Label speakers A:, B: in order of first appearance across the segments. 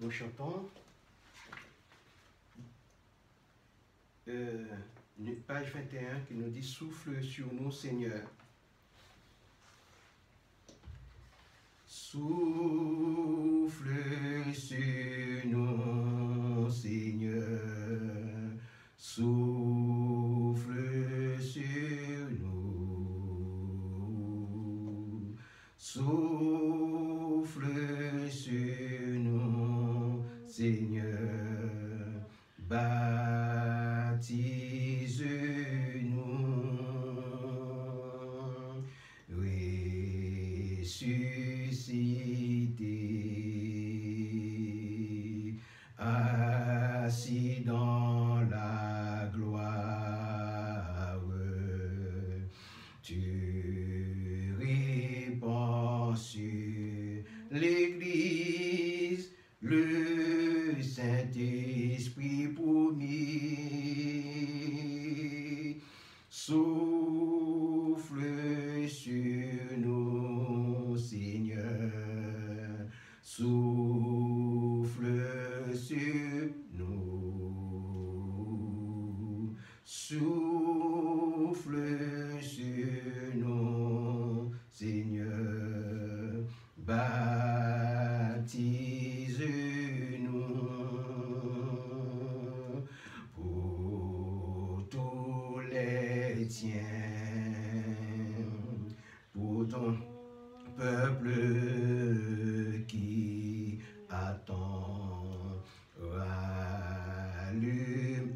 A: Nous chantons page 21 qui nous dit « Souffle sur nous, Seigneur ». Souffle sur nous, Seigneur, souffle sur nous, souffle sur nous, Seigneur, baptise-nous, ressuscité, assis dans la gloire, tu répands sur l'Église le Saint-Esprit promis. Souffle sur nous, Seigneur, souffle sur nous, souffle sur nous, Seigneur, baptise-nous pour tous les tiens, pour ton peuple qui attend. Rallume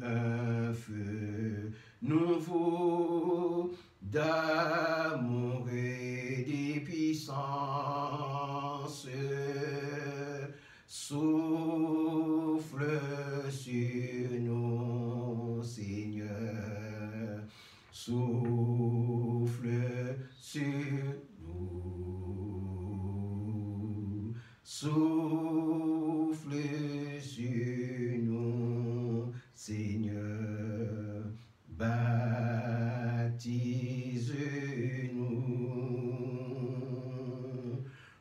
A: un feu nouveau d'amour et de puissance. Souffle sur nous, Seigneur, souffle sur nous, souffle sur nous, Seigneur, baptise-nous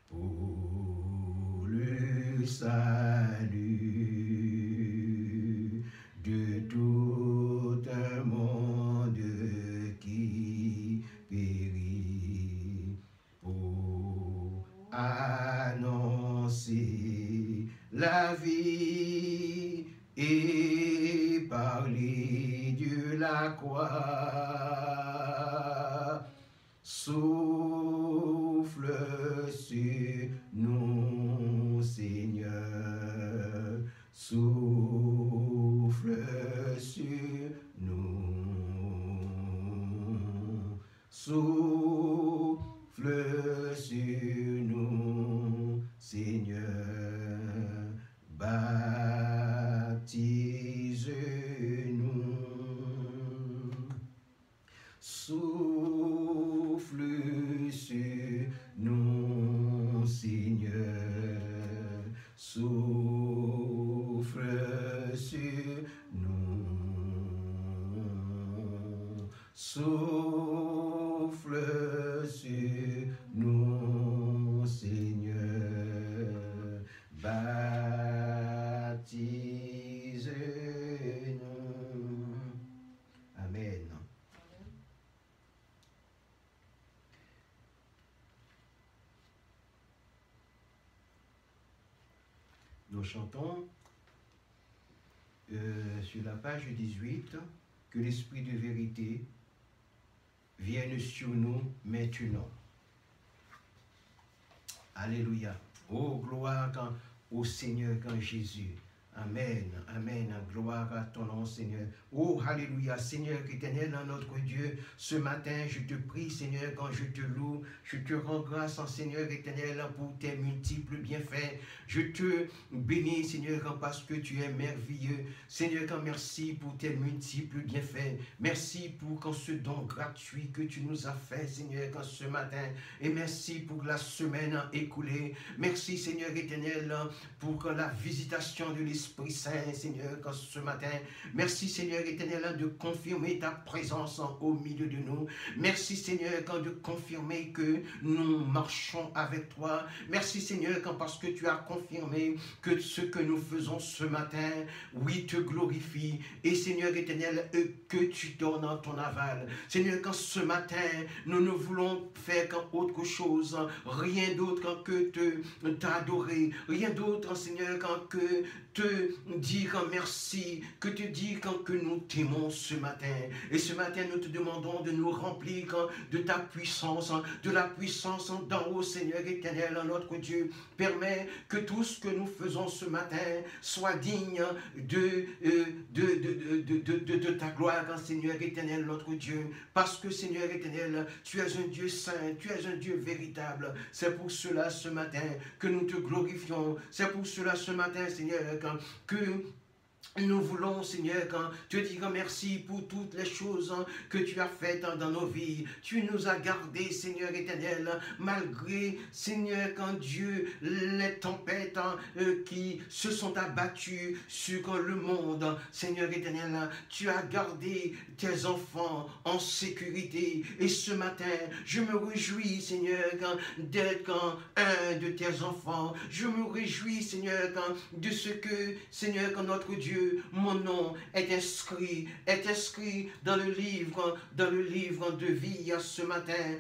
A: pour le salut de tout un monde qui périt, pour annoncer la vie et parler de la croix. Souffle sur nous, Seigneur, souffle sur nous, souffle sur nous, Seigneur, baptise-nous. Souffle sur nous, Seigneur, souffle sur nous, souffle sur nous, Seigneur, baptise-nous. Amen. Nous chantons sur la page 18 que l'Esprit de vérité vienne sur nous maintenant. Alléluia. Oh, gloire au Seigneur, quand Jésus. Amen, amen, gloire à ton nom, Seigneur. Oh, alléluia, Seigneur éternel, notre Dieu, ce matin, je te prie, Seigneur, quand je te loue, je te rends grâce, Seigneur éternel, pour tes multiples bienfaits. Je te bénis, Seigneur, parce que tu es merveilleux. Seigneur, quand merci pour tes multiples bienfaits. Merci pour quand ce don gratuit que tu nous as fait, Seigneur, quand ce matin. Et merci pour la semaine écoulée. Merci, Seigneur éternel, pour la visitation de l'Esprit Esprit Saint, Seigneur, qu'en ce matin, merci Seigneur éternel de confirmer ta présence au milieu de nous. Merci Seigneur quand de confirmer que nous marchons avec toi. Merci Seigneur quand parce que tu as confirmé que ce que nous faisons ce matin, oui, te glorifie. Et Seigneur éternel, que tu donnes ton aval. Seigneur, quand ce matin, nous ne voulons faire qu'autre chose, rien d'autre que t'adorer, rien d'autre, Seigneur, que te dire merci, que te dire que nous t'aimons ce matin. Et ce matin, nous te demandons de nous remplir de ta puissance, de la puissance d'en haut, Seigneur éternel, notre Dieu. Permets que tout ce que nous faisons ce matin soit digne de ta gloire, Seigneur éternel, notre Dieu. Parce que, Seigneur éternel, tu es un Dieu saint, tu es un Dieu véritable. C'est pour cela ce matin que nous te glorifions. C'est pour cela ce matin, Seigneur, que nous voulons, Seigneur, te dire merci pour toutes les choses que tu as faites dans nos vies. Tu nous as gardés, Seigneur éternel, malgré, Seigneur, quand Dieu, les tempêtes qui se sont abattues sur le monde. Seigneur éternel, tu as gardé tes enfants en sécurité. Et ce matin, je me réjouis, Seigneur, d'être un de tes enfants. Je me réjouis, Seigneur, de ce que, Seigneur, quand notre Dieu, mon nom est inscrit dans le livre de vie ce matin.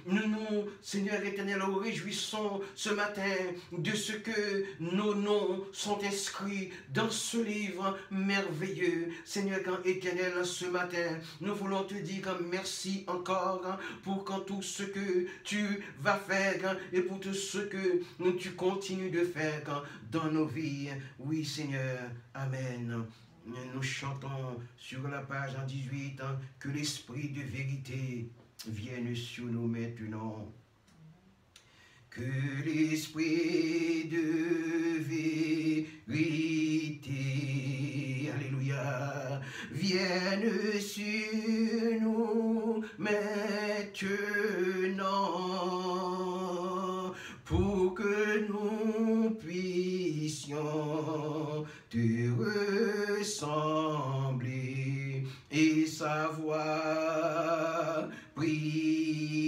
A: Nous, Seigneur éternel, nous réjouissons ce matin de ce que nos noms sont inscrits dans ce livre merveilleux. Seigneur éternel, ce matin, nous voulons te dire merci encore pour tout ce que tu vas faire et pour tout ce que tu continues de faire dans nos vies. Oui, Seigneur. Amen. Nous chantons sur la page 18 que l'esprit de vérité vienne sur nous maintenant. Que l'esprit de vérité, alléluia, vienne sur nous maintenant pour que nous puissions te ressembler et savoir prier.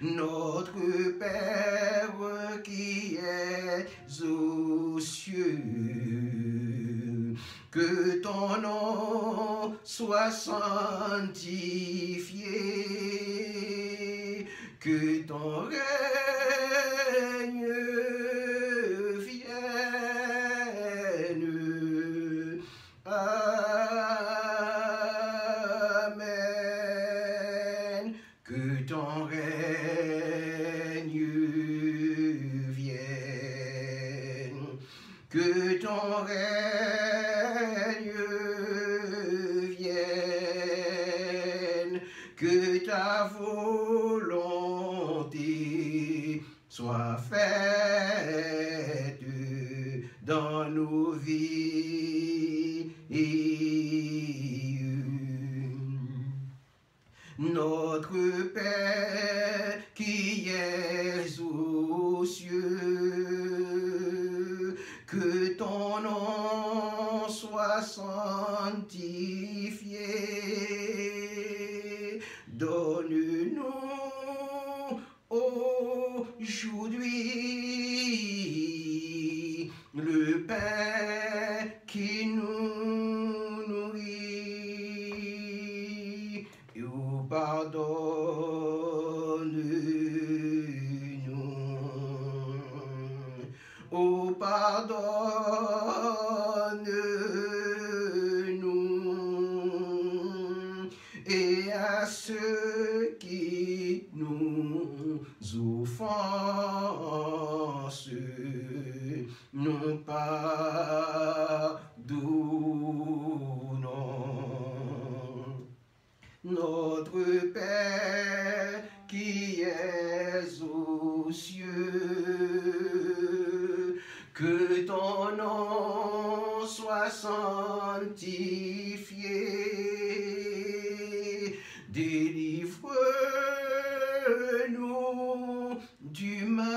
A: Notre Père qui es aux cieux, que ton nom soit sanctifié, que ton règne vienne. Amen. Que ton règne vienne. Que ton règne vienne. Que ta volonté soit faite dans nos vies. Notre Père qui es aux cieux, que ton nom soit sanctifié. Donne-nous aujourd'hui le pain qui nous nourrit. Et pardonne-nous. Pardonne-nous. Et à ceux qui nous offensent, nous pardonnons. Notre Père qui es aux cieux, que ton nom soit sanctifié. Délivre-nous du mal.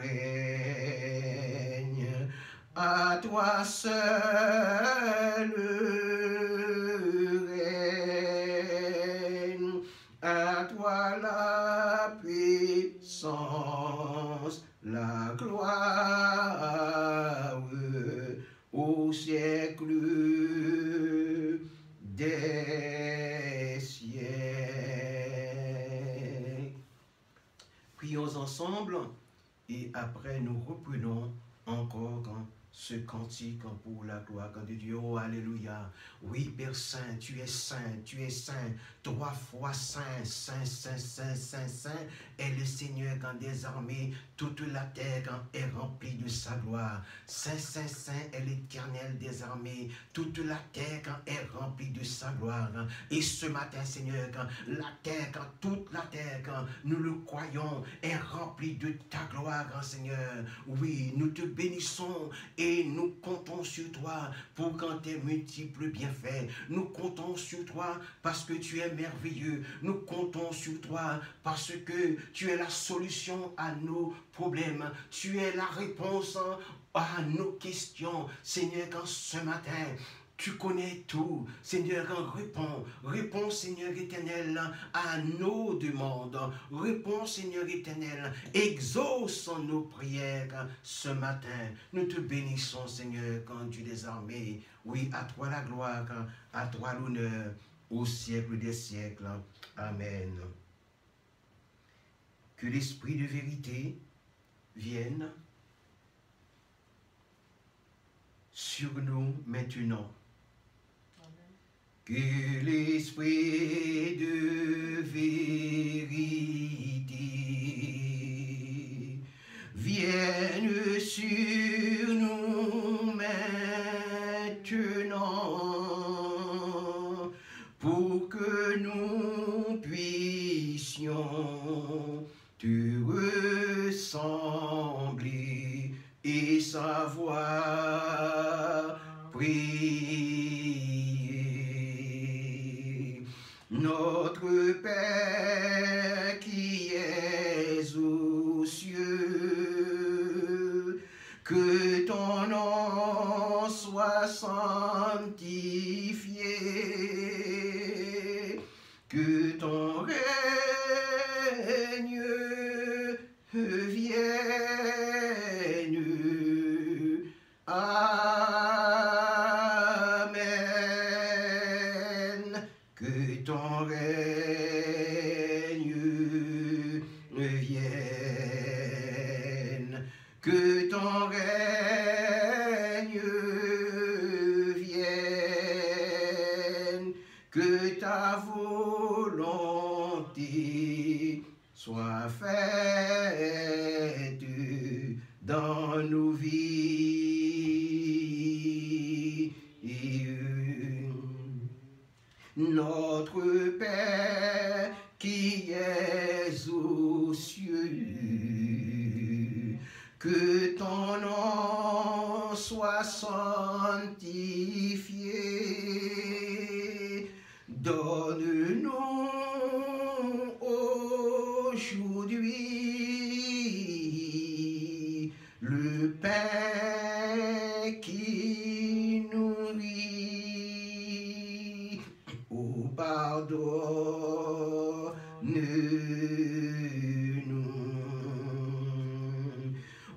A: règne, à toi seul règne, à toi la puissance, la gloire au siècle des siècles. Prions ensemble et après nous reprenons encore ce cantique pour la gloire de Dieu. Oh, alléluia. Oui, Père Saint, tu es saint, trois fois saint, saint, saint, saint, saint, saint, est le Seigneur quand des armées, toute la terre est remplie de sa gloire. Saint, saint, saint est l'Éternel des armées, toute la terre est remplie de sa gloire. Et ce matin, Seigneur, la terre, toute la terre, nous le croyons, est remplie de ta gloire, Seigneur. Oui, nous te bénissons et nous comptons sur toi pour quand tes multiples bienfaits. Nous comptons sur toi parce que tu es merveilleux. Nous comptons sur toi parce que tu es la solution à nos problèmes. Tu es la réponse à nos questions. Seigneur, quand ce matin, tu connais tout. Seigneur, réponds, Seigneur éternel, à nos demandes. Réponds, Seigneur éternel, exauce nos prières ce matin. Nous te bénissons, Seigneur, quand Dieu des armées. Oui, à toi la gloire, à toi l'honneur, au siècle des siècles. Amen. Que l'Esprit de vérité vienne sur nous maintenant. Que l'Esprit de vérité vienne sur nous maintenant pour que nous puissions te ressembler et savoir prier. Notre Père qui es aux cieux, que ton nom soit sanctifié, que ton règne vienne. Amen. Que ton règne vienne. Que ton règne vienne. Que ta volonté soit faite dans nos vies. Notre Père qui es aux cieux, que ton nom soit sanctifié. Donne-nous aujourd'hui le pain qui nourrit. Oh, pardonne-nous.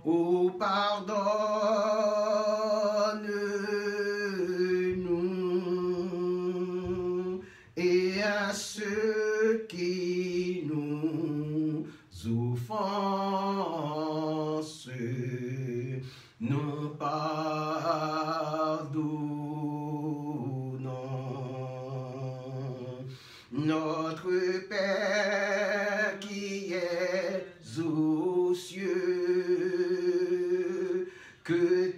A: Oh, pardonne-nous. Et à ceux qui nous offensent, nous pardonnons. Notre Père qui es aux cieux, que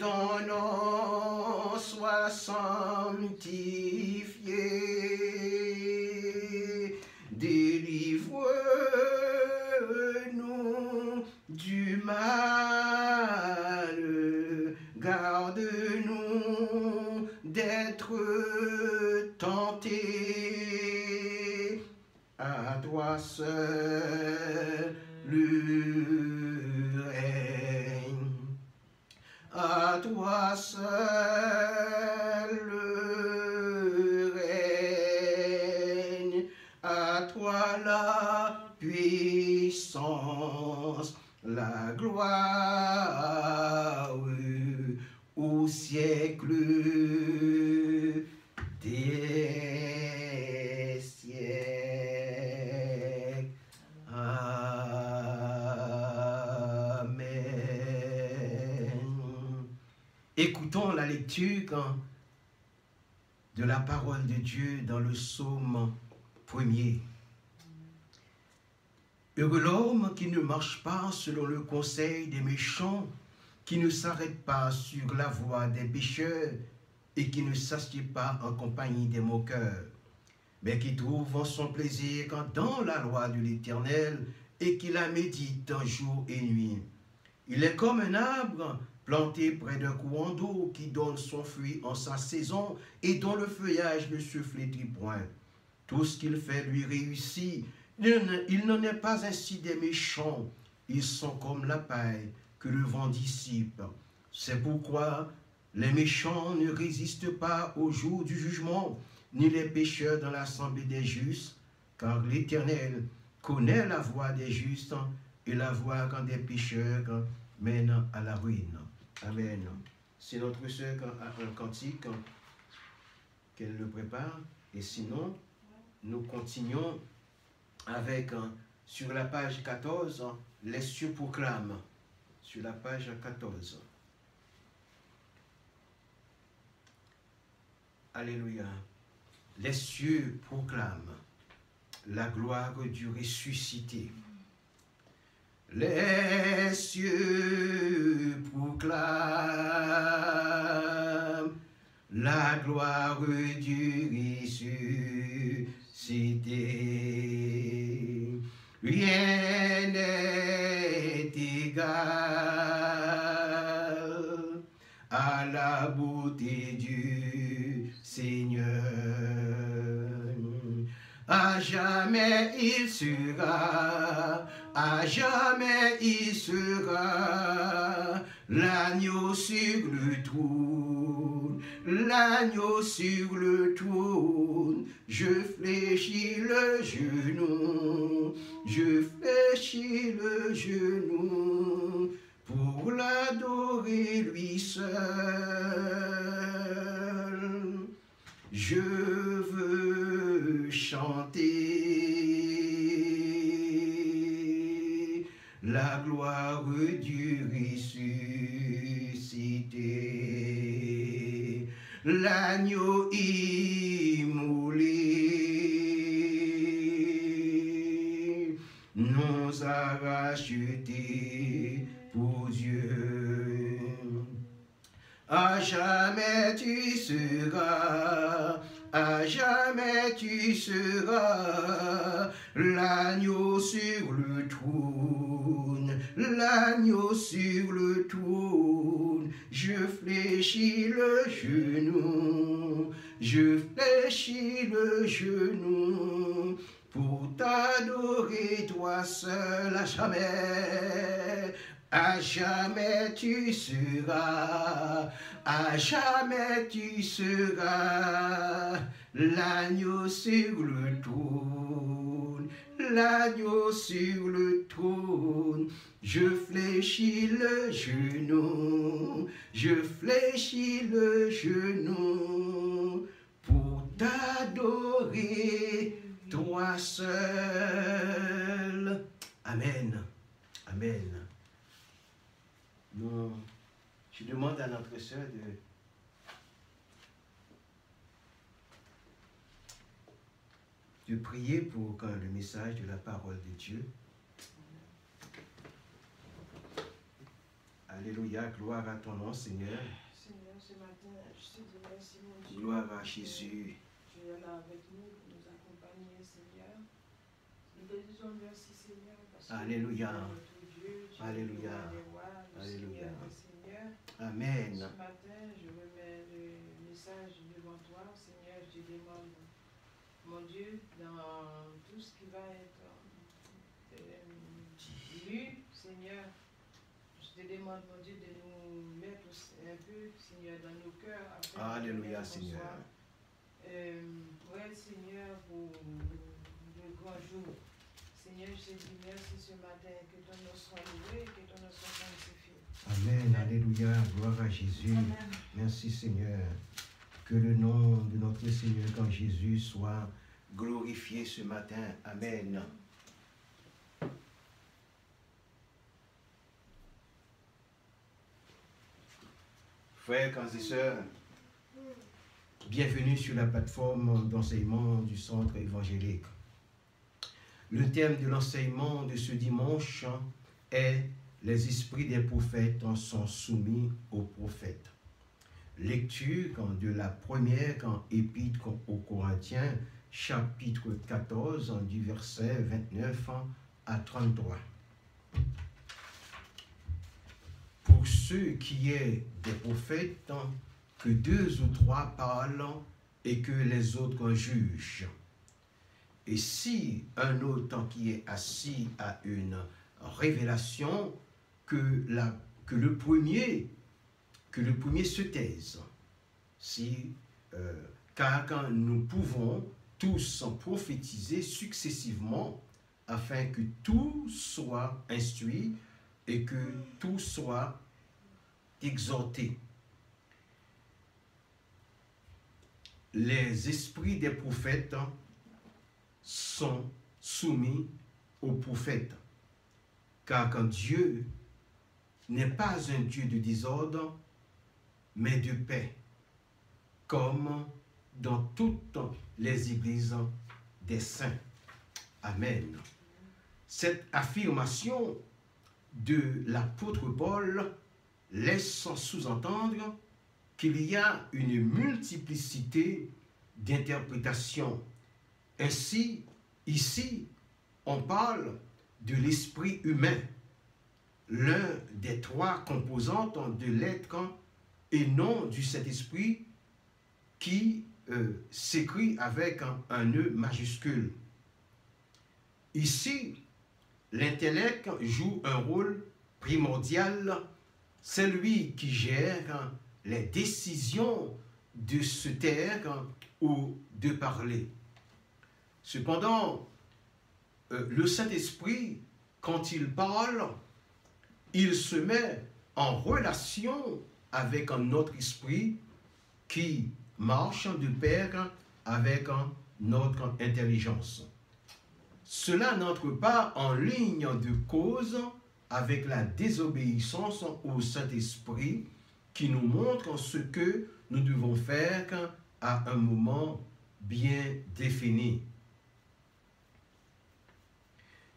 A: puissance, la gloire au siècle des siècles. Amen. Écoutons la lecture de la parole de Dieu dans le psaume 1er. Heureux l'homme qui ne marche pas selon le conseil des méchants, qui ne s'arrête pas sur la voie des pécheurs et qui ne s'assied pas en compagnie des moqueurs, mais qui trouve son plaisir dans la loi de l'Éternel et qui la médite jour et nuit. Il est comme un arbre planté près d'un courant d'eau qui donne son fruit en sa saison et dont le feuillage ne se flétrit point. Tout ce qu'il fait lui réussit. Il n'en est pas ainsi des méchants. Ils sont comme la paille que le vent dissipe. C'est pourquoi les méchants ne résistent pas au jour du jugement, ni les pécheurs dans l'assemblée des justes, car l'Éternel connaît la voie des justes et la voie des pécheurs mène à la ruine. Amen. C'est notre sœur qui a un cantique qu'elle le prépare, et sinon, nous continuons avec, sur la page 14, les cieux proclament. Sur la page 14. Alléluia. Les cieux proclament la gloire du ressuscité. Les cieux proclament la gloire du ressuscité. Rien n'est égal à la beauté du Seigneur. À jamais il sera, à jamais il sera l'agneau sur le trône, l'agneau sur le trône. Je fléchis le genou, je fléchis le genou pour l'adorer lui seul. Je veux chanter la gloire du ressuscité, l'agneau immolé nous a rachetés pour Dieu. À jamais tu seras, à jamais tu seras l'agneau sur le trône, l'agneau sur le trône. Je fléchis le genou, je fléchis le genou pour t'adorer toi seul à jamais. À jamais tu seras, à jamais tu seras l'agneau sur le trône, l'agneau sur le trône. Je fléchis le genou, je fléchis le genou pour t'adorer toi seul. Amen. Amen. Non, je demande à notre sœur de prier pour le message de la parole de Dieu. Alléluia, gloire à ton nom, Seigneur.
B: Seigneur, ce matin, je te dis merci, mon Dieu.
A: Gloire à Jésus.
B: Tu es là avec nous pour nous accompagner, Seigneur. Nous te disons merci, Seigneur, parce que
A: Alléluia.
B: tu es notre Dieu, tu
A: Alléluia.
B: es le roi des rois, le
A: Alléluia.
B: Seigneur.
A: Amen.
B: Ce matin, je remets le message devant toi, Seigneur. Je te demande, mon Dieu, dans tout ce qui va être lu, Seigneur, je te demande, mon Dieu, de nous mettre un peu, Seigneur, dans nos cœurs.
A: Alléluia, Seigneur.
B: Prêt, Seigneur, pour le grand jour. Seigneur, je te dis merci ce matin, que ton nom soit loué, que ton nom soit sanctifié.
A: Amen. Alléluia. Gloire à Jésus.
B: Amen.
A: Merci Seigneur. Que le nom de notre Seigneur quand Jésus soit glorifié ce matin. Amen. Frères, et sœurs, bienvenue sur la plateforme d'enseignement du Centre évangélique. Le thème de l'enseignement de ce dimanche est « Les esprits des prophètes sont soumis aux prophètes ». Lecture de la première épître aux Corinthiens, chapitre 14, du verset 29 à 33. Pour ce qui est des prophètes, que 2 ou 3 parlent et que les autres jugent. Et si un autre qui est assis à une révélation, que le premier se taise. Car nous pouvons tous prophétiser successivement afin que tout soit instruit et que tout soit exhorté. Les esprits des prophètes sont soumis aux prophètes, car quand Dieu n'est pas un Dieu de désordre, mais de paix, comme dans toutes les églises des saints. Amen. Cette affirmation de l'apôtre Paul laisse sous-entendre qu'il y a une multiplicité d'interprétations. Ainsi, ici, on parle de l'esprit humain, l'un des 3 composantes de l'être et non du Saint-Esprit qui s'écrit avec un E majuscule. Ici, l'intellect joue un rôle primordial, c'est lui qui gère les décisions de se taire ou de parler. Cependant, le Saint-Esprit, quand il parle, il se met en relation avec un autre esprit qui marche de pair avec notre intelligence. Cela n'entre pas en ligne de cause avec la désobéissance au Saint-Esprit qui nous montre ce que nous devons faire à un moment bien défini.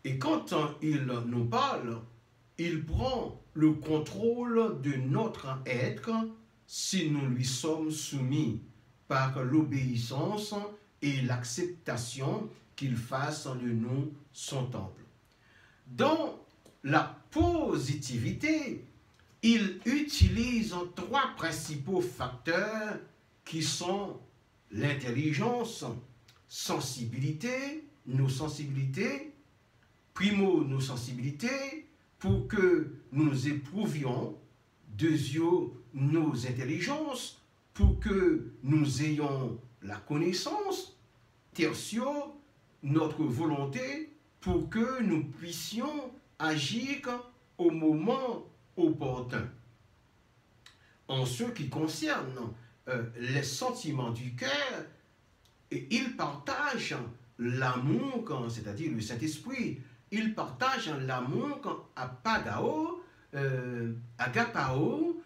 A: Et quand il nous parle, il prend le contrôle de notre être si nous lui sommes soumis par l'obéissance et l'acceptation qu'il fasse de nous son temple. Dans la positivité, il utilise 3 principaux facteurs qui sont l'intelligence, sensibilité, nos sensibilités, primo nos sensibilités, pour que nous éprouvions, deuxièmement nos intelligences, pour que nous ayons la connaissance, tertio notre volonté, pour que nous puissions agir au moment opportun. En ce qui concerne les sentiments du cœur, il partage l'amour, c'est-à-dire le Saint-Esprit, il partage l'amour apagao, agapao,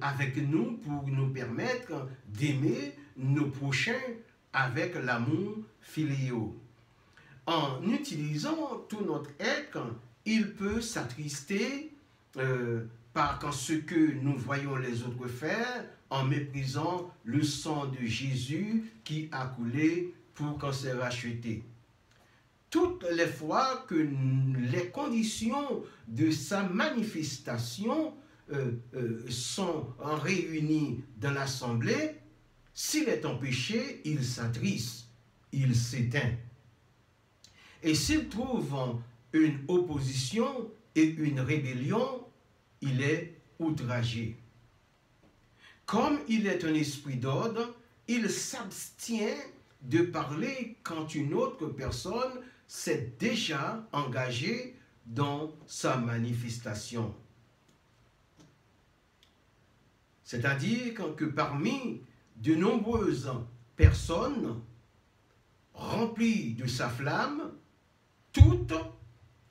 A: avec nous pour nous permettre d'aimer nos prochains avec l'amour philéo. En utilisant tout notre être, il peut s'attrister par ce que nous voyons les autres faire en méprisant le sang de Jésus qui a coulé pour qu'on se rachète. Toutes les fois que les conditions de sa manifestation sont réunies dans l'assemblée, s'il est empêché, il s'attriste, il s'éteint. Et s'il trouve une opposition et une rébellion, il est outragé. Comme il est un esprit d'ordre, il s'abstient de parler quand une autre personne s'est déjà engagé dans sa manifestation. C'est-à-dire que parmi de nombreuses personnes remplies de sa flamme, toutes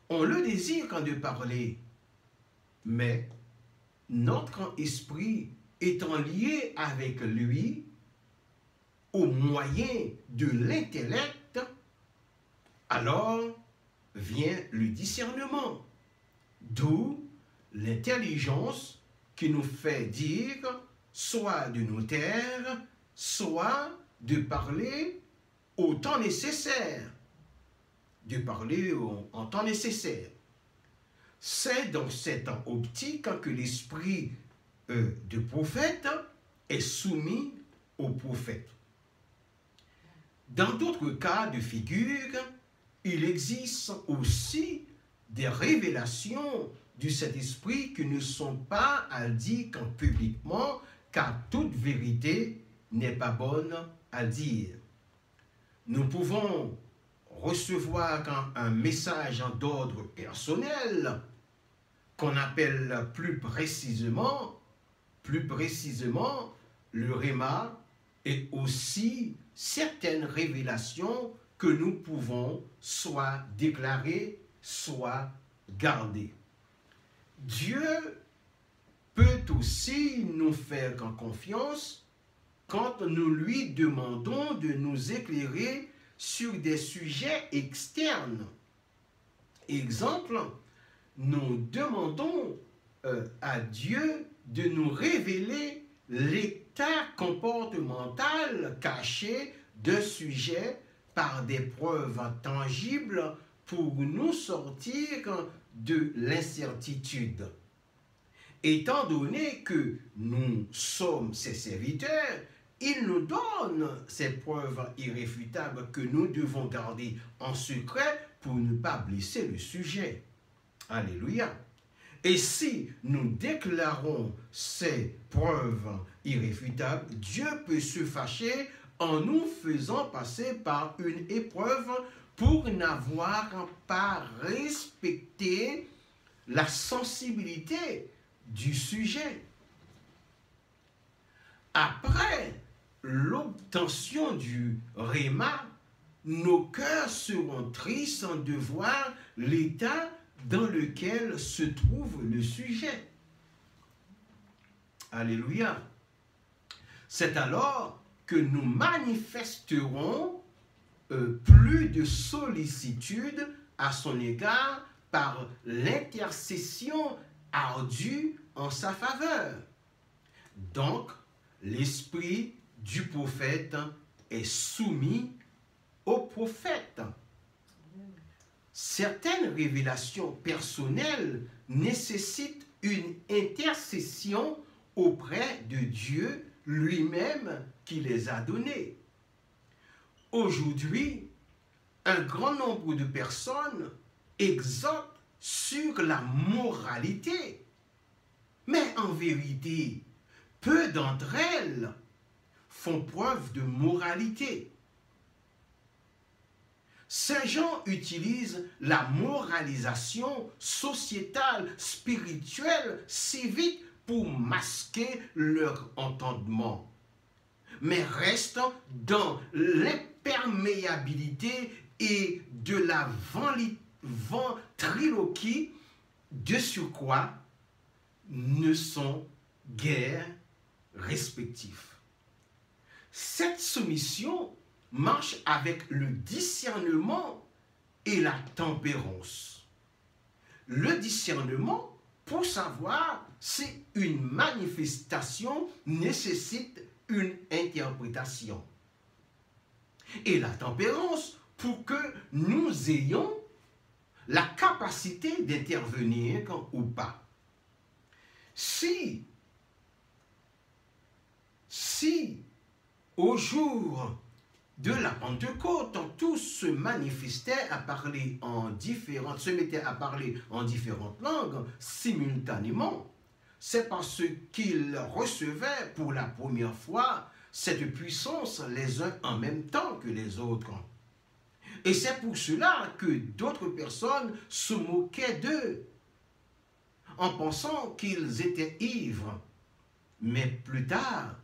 A: ont le désir de parler, mais notre esprit étant lié avec lui au moyen de l'intellect, alors vient le discernement, d'où l'intelligence qui nous fait dire soit de nous taire, soit de parler au temps nécessaire, de parler en temps nécessaire. C'est dans cette optique que l'esprit de prophète est soumis au prophète. Dans d'autres cas de figure, il existe aussi des révélations du Saint-Esprit qui ne sont pas à dire qu'en publiquement, car toute vérité n'est pas bonne à dire. Nous pouvons recevoir un message d'ordre personnel qu'on appelle plus précisément le réma, et aussi certaines révélations que nous pouvons soit déclarer, soit garder. Dieu peut aussi nous faire confiance quand nous lui demandons de nous éclairer sur des sujets externes. Exemple, nous demandons à Dieu de nous révéler l'état comportemental caché d'un sujet par des preuves tangibles pour nous sortir de l'incertitude. Étant donné que nous sommes ses serviteurs, il nous donne ces preuves irréfutables que nous devons garder en secret pour ne pas blesser le sujet. Alléluia. Et si nous déclarons ces preuves irréfutables, Dieu peut se fâcher en nous faisant passer par une épreuve pour n'avoir pas respecté la sensibilité du sujet. Après l'obtention du réma, nos cœurs seront tristes de voir l'état dans lequel se trouve le sujet. Alléluia. C'est alors que nous manifesterons plus de sollicitude à son égard par l'intercession ardue en sa faveur. Donc, l'esprit du prophète est soumis au prophète. Certaines révélations personnelles nécessitent une intercession auprès de Dieu lui-même qui les a données. Aujourd'hui, un grand nombre de personnes exhortent sur la moralité, mais en vérité, peu d'entre elles font preuve de moralité. Saint Jean utilise la moralisation sociétale, spirituelle, civique pour masquer leur entendement, mais restent dans l'imperméabilité et de la ventriloquie, de surcroît ne sont guère respectifs. Cette soumission marche avec le discernement et la tempérance. Le discernement, pour savoir si une manifestation nécessite une interprétation. Et la tempérance, pour que nous ayons la capacité d'intervenir ou pas. Si au jour de la Pentecôte, tous se manifestaient à parler se mettaient à parler en différentes langues simultanément, c'est parce qu'ils recevaient pour la première fois cette puissance les uns en même temps que les autres. Et c'est pour cela que d'autres personnes se moquaient d'eux, en pensant qu'ils étaient ivres. Mais plus tard,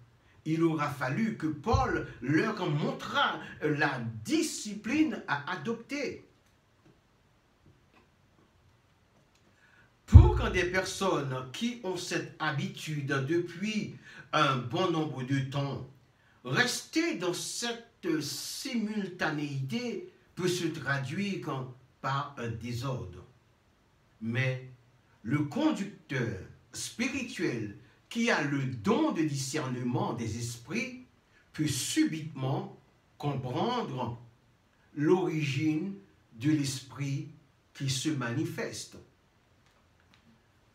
A: il aura fallu que Paul leur montrât la discipline à adopter. Pour que des personnes qui ont cette habitude depuis un bon nombre de temps, rester dans cette simultanéité peut se traduire par un désordre. Mais le conducteur spirituel qui a le don de discernement des esprits peut subitement comprendre l'origine de l'esprit qui se manifeste.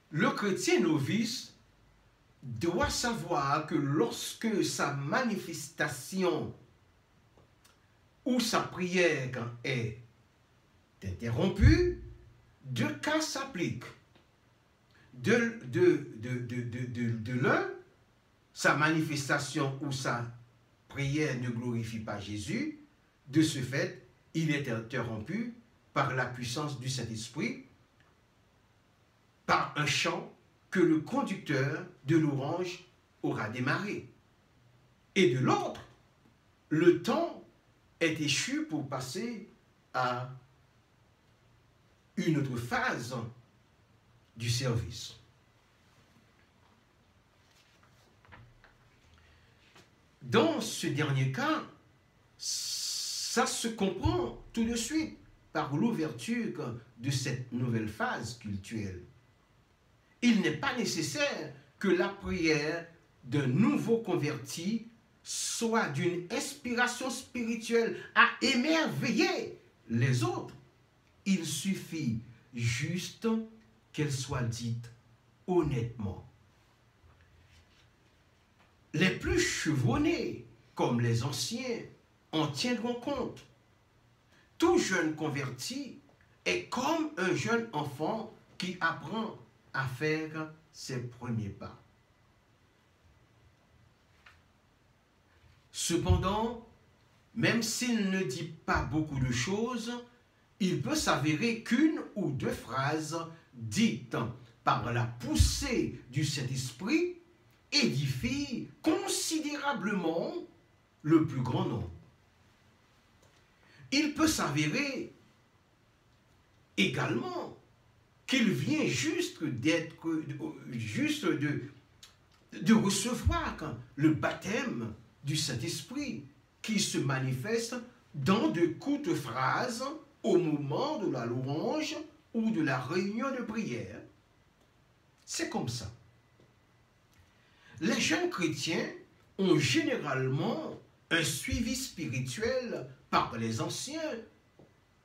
A: Le chrétien novice doit savoir que lorsque sa manifestation ou sa prière est interrompue, deux cas s'appliquent. De l'un, sa manifestation ou sa prière ne glorifie pas Jésus. De ce fait, il est interrompu par la puissance du Saint-Esprit, par un chant que le conducteur de louange aura démarré. Et de l'autre, le temps est échu pour passer à une autre phase du service. Dans ce dernier cas, ça se comprend tout de suite par l'ouverture de cette nouvelle phase cultuelle. Il n'est pas nécessaire que la prière d'un nouveau converti soit d'une inspiration spirituelle à émerveiller les autres. Il suffit juste qu'elle soit dite honnêtement. Les plus chevronnés, comme les anciens, en tiendront compte. Tout jeune converti est comme un jeune enfant qui apprend à faire ses premiers pas. Cependant, même s'il ne dit pas beaucoup de choses, il peut s'avérer qu'une ou deux phrases dites par la poussée du Saint-Esprit édifient considérablement le plus grand nombre. Il peut s'avérer également qu'il vient juste de recevoir le baptême du Saint-Esprit qui se manifeste dans de courtes phrases au moment de la louange ou de la réunion de prière. C'est comme ça. Les jeunes chrétiens ont généralement un suivi spirituel par les anciens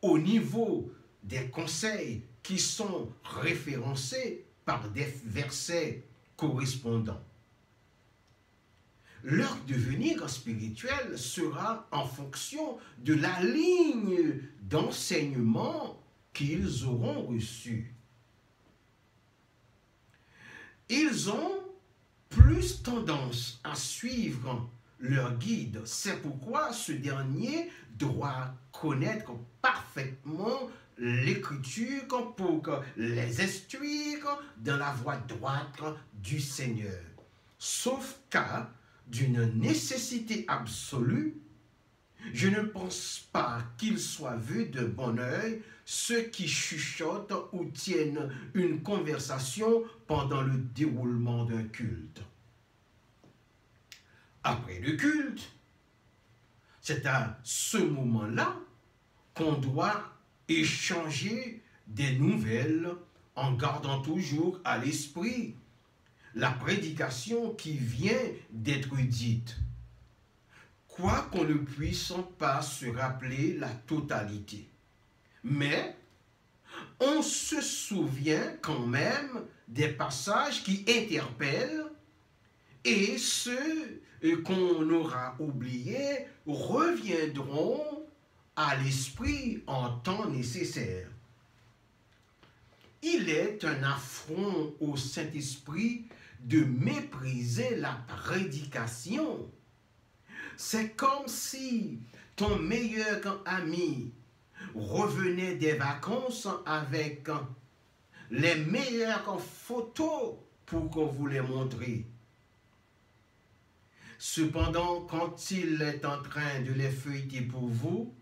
A: au niveau des conseils qui sont référencés par des versets correspondants. Leur devenir spirituel sera en fonction de la ligne d'enseignement qu'ils auront reçue. Ils ont plus tendance à suivre leur guide. C'est pourquoi ce dernier doit connaître parfaitement l'Écriture pour les instruire dans la voie droite du Seigneur. Sauf cas d'une nécessité absolue, je ne pense pas qu'il soit vu de bon œil ceux qui chuchotent ou tiennent une conversation pendant le déroulement d'un culte. Après le culte, c'est à ce moment-là qu'on doit échanger des nouvelles en gardant toujours à l'esprit la prédication qui vient d'être dite, quoi qu'on ne puisse pas se rappeler la totalité. Mais on se souvient quand même des passages qui interpellent et ceux qu'on aura oubliés reviendront à l'esprit en temps nécessaire. Il est un affront au Saint-Esprit de mépriser la prédication. C'est comme si ton meilleur ami revenez des vacances avec les meilleures photos pour qu'on vous les montre. Cependant, quand il est en train de les feuilleter pour vous,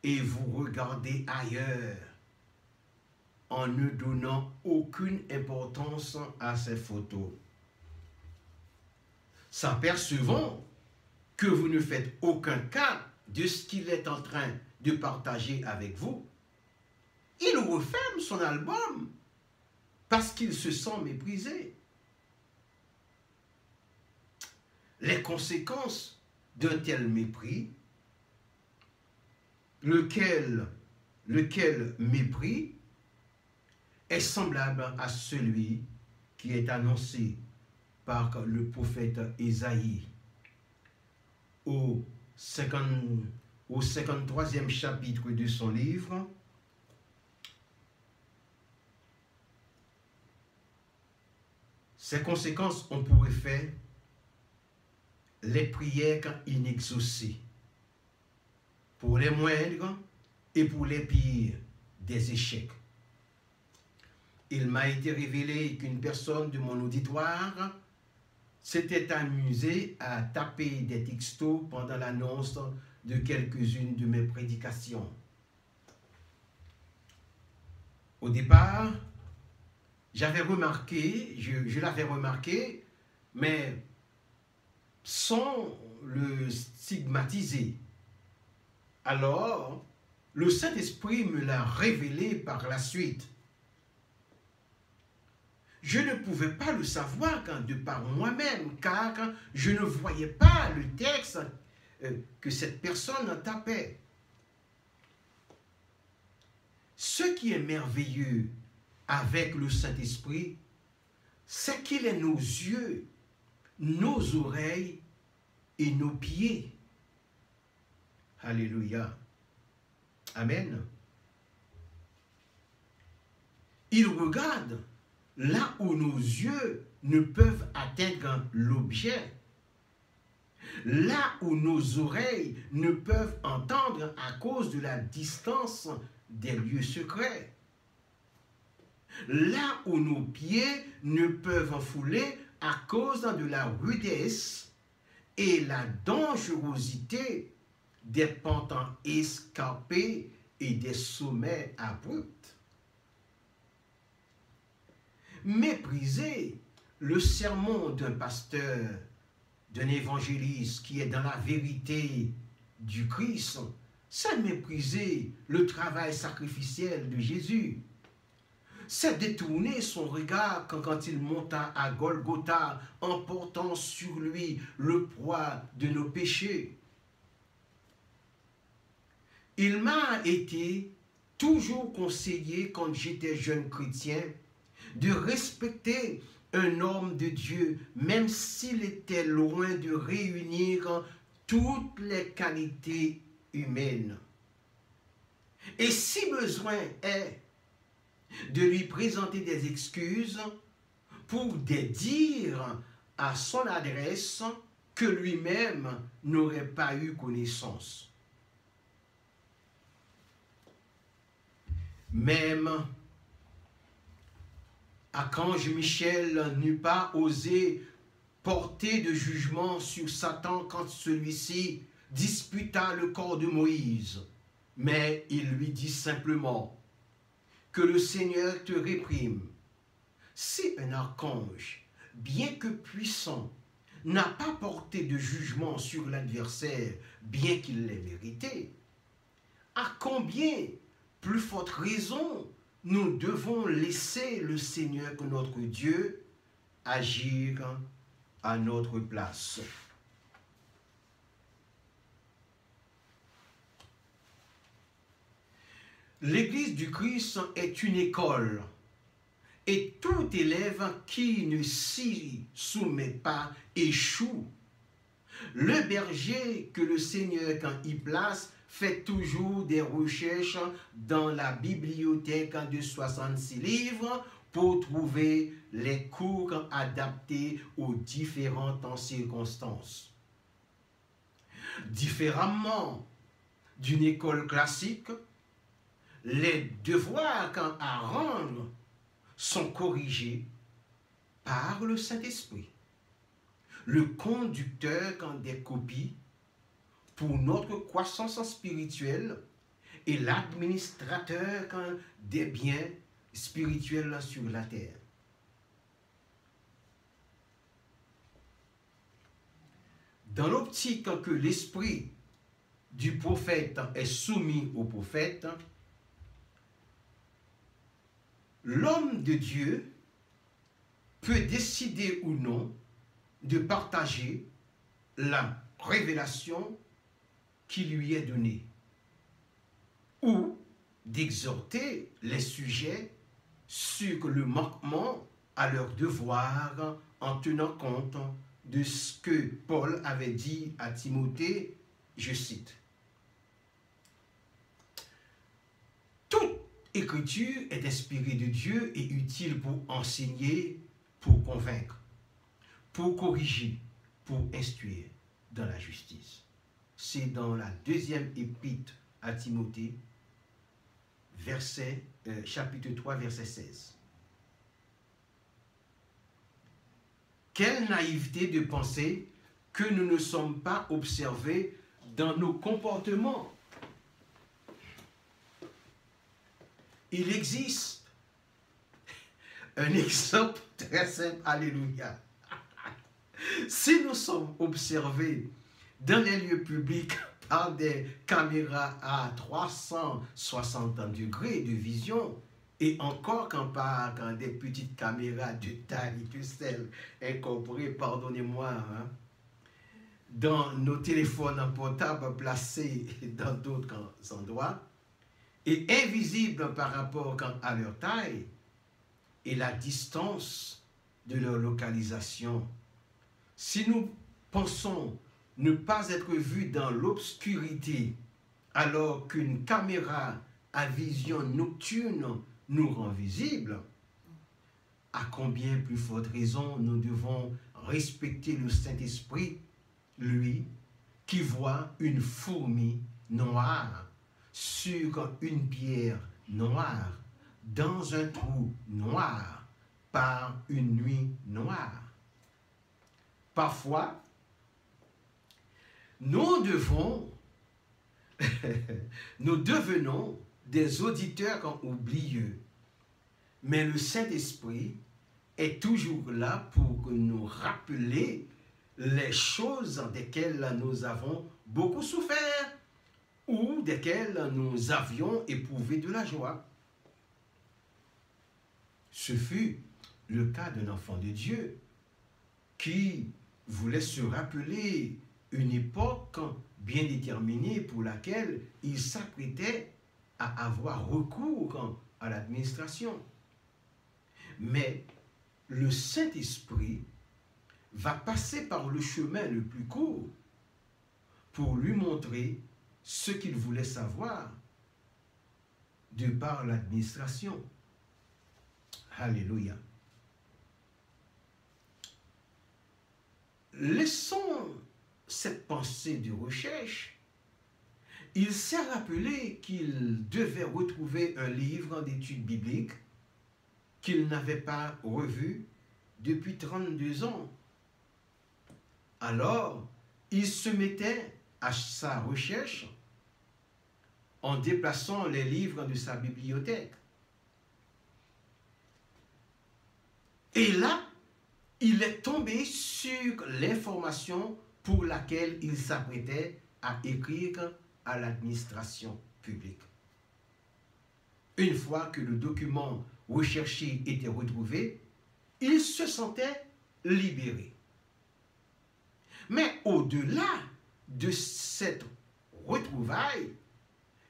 A: et vous regardez ailleurs, en ne donnant aucune importance à ces photos, s'apercevant que vous ne faites aucun cas de ce qu'il est en train de partager avec vous, il referme son album parce qu'il se sent méprisé. Les conséquences d'un tel mépris, lequel mépris est semblable à celui qui est annoncé par le prophète Ésaïe au 53e chapitre de son livre. Ces conséquences ont pour effet les prières inexaucées, pour les moindres et pour les pires des échecs. Il m'a été révélé qu'une personne de mon auditoire s'était amusée à taper des textos pendant l'annonce de quelques-unes de mes prédications. Au départ, j'avais remarqué, je l'avais remarqué, mais sans le stigmatiser. Alors, le Saint-Esprit me l'a révélé par la suite. Je ne pouvais pas le savoir de par moi-même, car je ne voyais pas le texte que cette personne tapait. Ce qui est merveilleux avec le Saint-Esprit, c'est qu'il est nos yeux, nos oreilles et nos pieds. Alléluia. Amen. Il regarde là où nos yeux ne peuvent atteindre l'objet, là où nos oreilles ne peuvent entendre à cause de la distance des lieux secrets, là où nos pieds ne peuvent fouler à cause de la rudesse et la dangerosité des pentes escarpées et des sommets abrupts. Mépriser le sermon d'un pasteur, d'un évangéliste qui est dans la vérité du Christ, c'est mépriser le travail sacrificiel de Jésus. C'est détourner son regard quand il monta à Golgotha en portant sur lui le poids de nos péchés. Il m'a été toujours conseillé quand j'étais jeune chrétien de respecter un homme de Dieu, même s'il était loin de réunir toutes les qualités humaines. Et si besoin est de lui présenter des excuses pour des dires à son adresse que lui-même n'aurait pas eu connaissance. Même Archange Michel n'eut pas osé porter de jugement sur Satan quand celui-ci disputa le corps de Moïse, mais il lui dit simplement que le Seigneur te réprime. Si un archange, bien que puissant, n'a pas porté de jugement sur l'adversaire, bien qu'il l'ait mérité, à combien plus forte raison nous devons laisser le Seigneur, notre Dieu, agir à notre place. L'Église du Christ est une école et tout élève qui ne s'y soumet pas échoue. Le berger que le Seigneur, quand il place, fait toujours des recherches dans la bibliothèque de 66 livres pour trouver les cours adaptés aux différentes circonstances. Différemment d'une école classique, les devoirs à rendre sont corrigés par le Saint-Esprit, le conducteur des copies pour notre croissance spirituelle et l'administrateur des biens spirituels sur la terre. Dans l'optique que l'esprit du prophète est soumis au prophète, l'homme de Dieu peut décider ou non de partager la révélation qui lui est donnée ou d'exhorter les sujets sur le manquement à leur devoir en tenant compte de ce que Paul avait dit à Timothée, je cite. Toute écriture est inspirée de Dieu et utile pour enseigner, pour convaincre, pour corriger, pour instruire dans la justice. C'est dans la deuxième épître à Timothée, chapitre 3, verset 16. Quelle naïveté de penser que nous ne sommes pas observés dans nos comportements. Il existe un exemple très simple, alléluia. Si nous sommes observés dans les lieux publics par des caméras à 360 degrés de vision, et encore par des petites caméras de taille que celles incorporées, pardonnez-moi, dans nos téléphones portables placés dans d'autres endroits, et invisibles par rapport à leur taille et la distance de leur localisation. Si nous pensons ne pas être vus dans l'obscurité, alors qu'une caméra à vision nocturne nous rend visibles, à combien plus forte raison nous devons respecter le Saint-Esprit, lui, qui voit une fourmi noire sur une pierre noire, dans un trou noir, par une nuit noire. Parfois, nous devenons des auditeurs oublieux, mais le Saint-Esprit est toujours là pour nous rappeler les choses desquelles nous avons beaucoup souffert ou desquelles nous avions éprouvé de la joie. Ce fut le cas d'un enfant de Dieu qui voulait se rappeler une époque bien déterminée pour laquelle il s'apprêtait à avoir recours à l'administration. Mais le Saint-Esprit va passer par le chemin le plus court pour lui montrer ce qu'il voulait savoir de par l'administration. Alléluia. Laissons cette pensée de recherche. Il s'est rappelé qu'il devait retrouver un livre d'études bibliques qu'il n'avait pas revu depuis 32 ans. Alors, il se mettait à sa recherche en déplaçant les livres de sa bibliothèque. Et là, il est tombé sur l'information pour laquelle il s'apprêtait à écrire à l'administration publique. Une fois que le document recherché était retrouvé, il se sentait libéré. Mais au-delà de cette retrouvaille,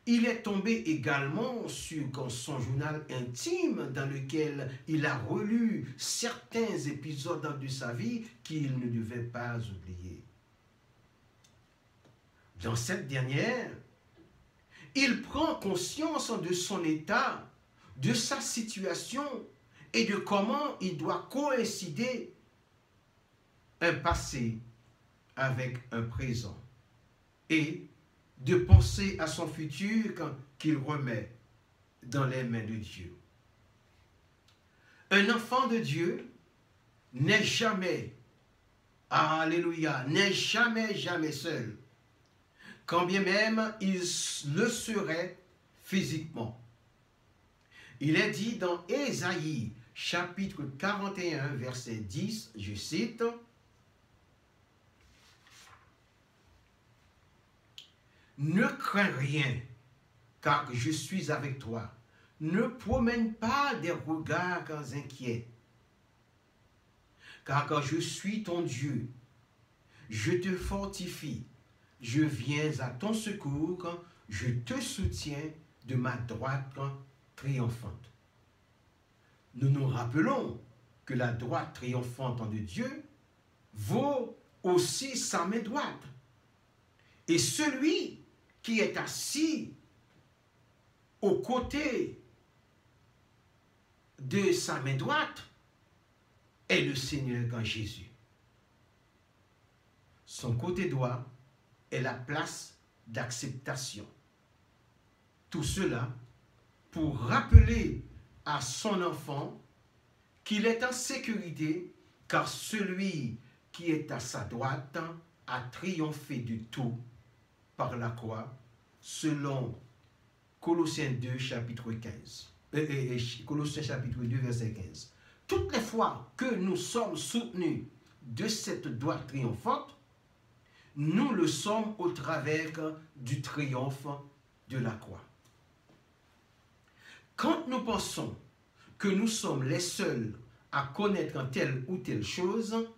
A: il est tombé également sur son journal intime dans lequel il a relu certains épisodes de sa vie qu'il ne devait pas oublier. Dans cette dernière, il prend conscience de son état, de sa situation et de comment il doit coïncider un passé avec un présent et de penser à son futur qu'il remet dans les mains de Dieu. Un enfant de Dieu n'est jamais, alléluia, n'est jamais seul, quand bien même il le serait physiquement. Il est dit dans Ésaïe, chapitre 41, verset 10, je cite, « Ne crains rien, car je suis avec toi. Ne promène pas des regards inquiets, car quand je suis ton Dieu, je te fortifie, je viens à ton secours, je te soutiens de ma droite triomphante. » Nous nous rappelons que la droite triomphante de Dieu vaut aussi sa main droite. Et celui qui est assis aux côtés de sa main droite est le Seigneur Jésus. Son côté droit est la place d'acceptation. Tout cela pour rappeler à son enfant qu'il est en sécurité, car celui qui est à sa droite a triomphé du tout par la croix, selon Colossiens 2, chapitre 15. Colossiens chapitre 2, verset 15. Toutes les fois que nous sommes soutenus de cette droite triomphante, nous le sommes au travers du triomphe de la croix. Quand nous pensons que nous sommes les seuls à connaître telle ou telle chose,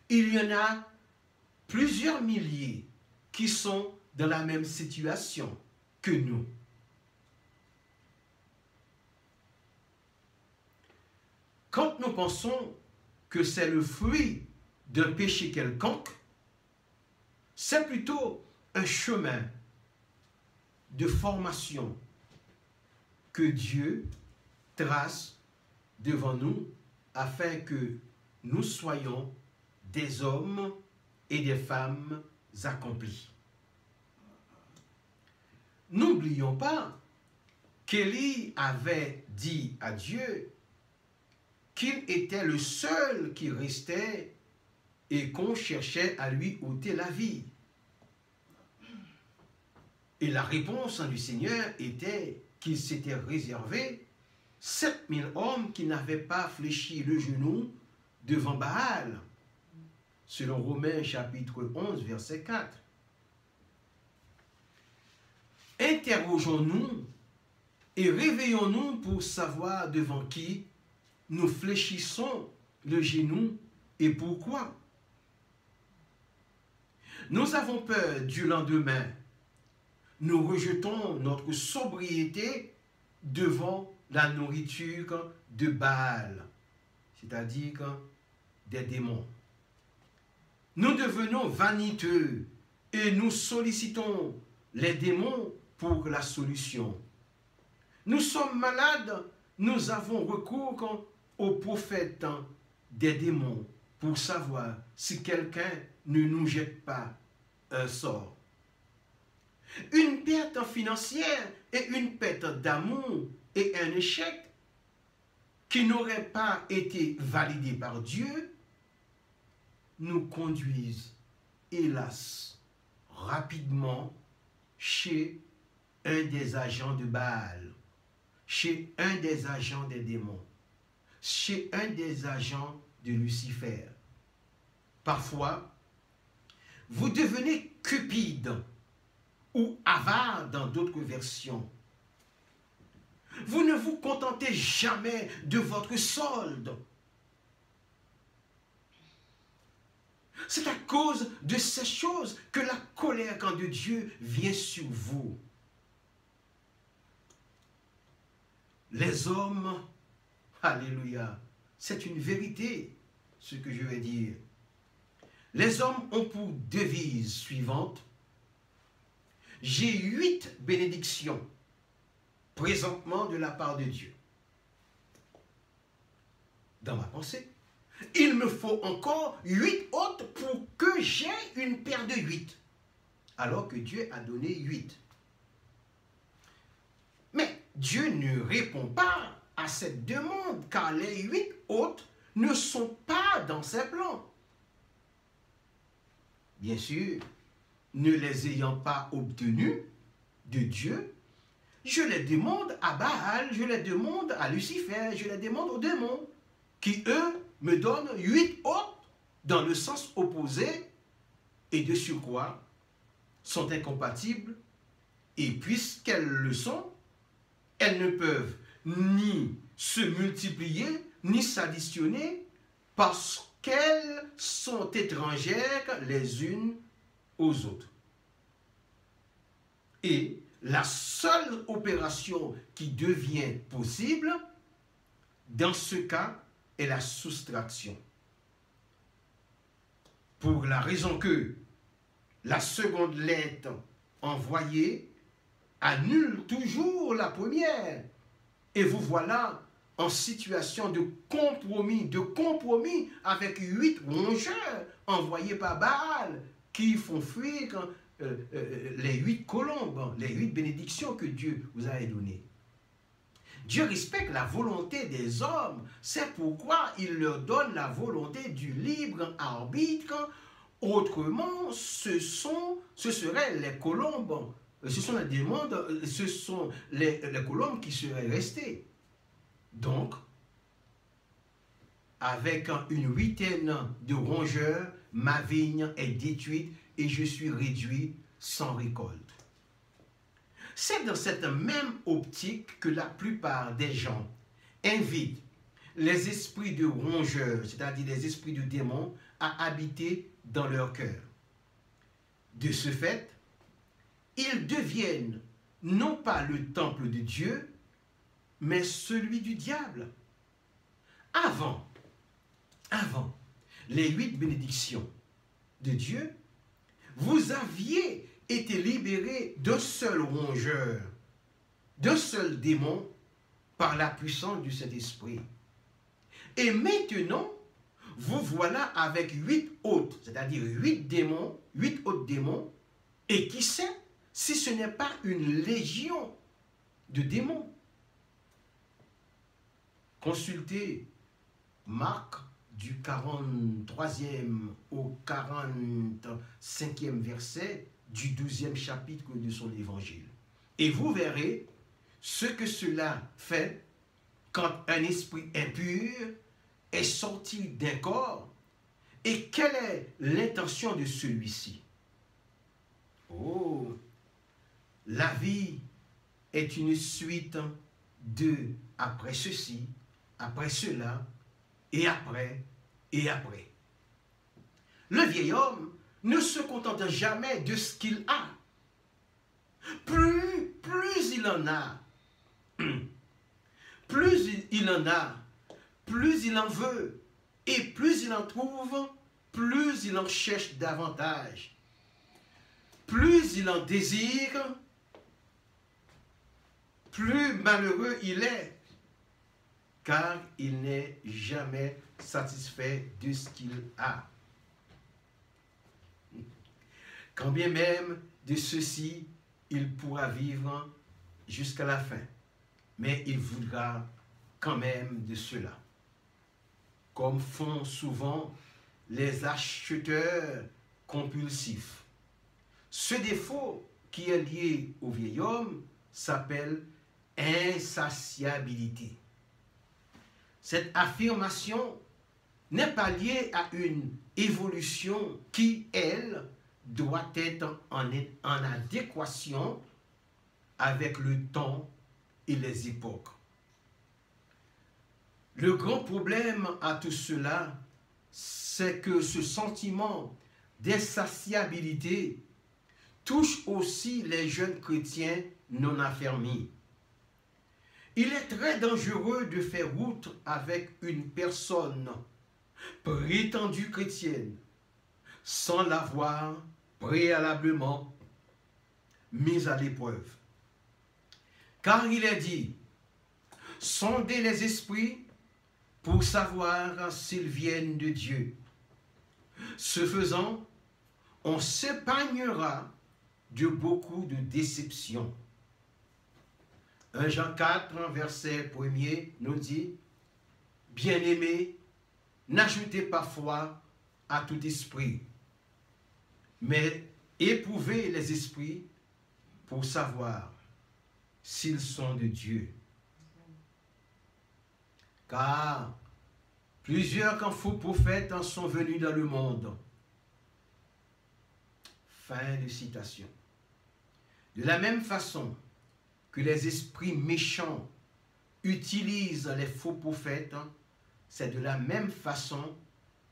A: il y en a plusieurs milliers qui sont dans la même situation que nous. Quand nous pensons que c'est le fruit d'un péché quelconque, c'est plutôt un chemin de formation que Dieu trace devant nous afin que nous soyons des hommes et des femmes accomplis. N'oublions pas qu'Élie avait dit à Dieu qu'il était le seul qui restait et qu'on cherchait à lui ôter la vie. Et la réponse du Seigneur était qu'il s'était réservé 7000 hommes qui n'avaient pas fléchi le genou devant Baal, selon Romains chapitre 11, verset 4. Interrogeons-nous et réveillons-nous pour savoir devant qui nous fléchissons le genou et pourquoi. Nous avons peur du lendemain. Nous rejetons notre sobriété devant la nourriture de Baal, c'est-à-dire des démons. Nous devenons vaniteux et nous sollicitons les démons pour la solution. Nous sommes malades, nous avons recours aux prophètes des démons pour savoir si quelqu'un ne nous jette pas un sort. Une perte financière et une perte d'amour et un échec qui n'aurait pas été validé par Dieu nous conduisent, hélas, rapidement chez un des agents de Baal, chez un des agents des démons, chez un des agents de Lucifer. Parfois, vous devenez cupide ou avare dans d'autres versions. Vous ne vous contentez jamais de votre solde. C'est à cause de ces choses que la colère de Dieu vient sur vous. Les hommes, alléluia, c'est une vérité, ce que je vais dire. Les hommes ont pour devise suivante: j'ai 8 bénédictions présentement de la part de Dieu. Dans ma pensée, il me faut encore 8 autres pour que j'aie une paire de 8. Alors que Dieu a donné 8. Mais Dieu ne répond pas à cette demande, car les 8 autres ne sont pas dans ses plans. Bien sûr, ne les ayant pas obtenus de Dieu, je les demande à Baal, je les demande à Lucifer, je les demande aux démons, qui eux me donnent 8 autres dans le sens opposé et de surcroît sont incompatibles, et puisqu'elles le sont, elles ne peuvent ni se multiplier, ni s'additionner, parce qu'elles sont étrangères les unes aux autres. Et la seule opération qui devient possible, dans ce cas, est la soustraction. Pour la raison que la seconde lettre envoyée annule toujours la première. Et vous voilà en situation de compromis avec 8 rongeurs envoyés par Baal qui font fuir les 8 colombes, les 8 bénédictions que Dieu vous a données. Dieu respecte la volonté des hommes, c'est pourquoi il leur donne la volonté du libre arbitre. Autrement, ce seraient les colombes, ce sont les démons, ce sont les colombes qui seraient restées. Donc, avec une 8aine de rongeurs, ma vigne est détruite et je suis réduit sans récolte. C'est dans cette même optique que la plupart des gens invitent les esprits de rongeurs, c'est-à-dire les esprits de démons, à habiter dans leur cœur. De ce fait, ils deviennent non pas le temple de Dieu, mais celui du diable. Avant les 8 bénédictions de Dieu, vous aviez été libérés d'un seul rongeur, d'un seul démon, par la puissance du Saint-Esprit. Et maintenant, vous voilà avec 8 autres, c'est-à-dire 8 démons, 8 autres démons, et qui sait si ce n'est pas une légion de démons. Consultez Marc du 43e au 45e verset du 12e chapitre de son évangile. Et vous verrez ce que cela fait quand un esprit impur est sorti d'un corps et quelle est l'intention de celui-ci. Oh, la vie est une suite de après ceci, après cela, et après, et après. Le vieil homme ne se contente jamais de ce qu'il a. Plus il en a, plus il en a, plus il en veut, et plus il en trouve, plus il en cherche davantage. Plus il en désire, plus malheureux il est, car il n'est jamais satisfait de ce qu'il a. Quand bien même de ceci, il pourra vivre jusqu'à la fin, mais il voudra quand même de cela. Comme font souvent les acheteurs compulsifs. Ce défaut qui est lié au vieil homme s'appelle insatiabilité. Cette affirmation n'est pas liée à une évolution qui, elle, doit être en adéquation avec le temps et les époques. Le grand problème à tout cela, c'est que ce sentiment d'insatiabilité touche aussi les jeunes chrétiens non affermis. Il est très dangereux de faire route avec une personne prétendue chrétienne sans l'avoir préalablement mise à l'épreuve. Car il est dit, sondez les esprits pour savoir s'ils viennent de Dieu. Ce faisant, on s'épargnera de beaucoup de déceptions. 1 Jean 4, verset 1er, nous dit, « Bien-aimés, n'ajoutez pas foi à tout esprit, mais éprouvez les esprits pour savoir s'ils sont de Dieu. Car plusieurs faux prophètes en sont venus dans le monde. » Fin de citation. De la même façon que les esprits méchants utilisent les faux prophètes, c'est de la même façon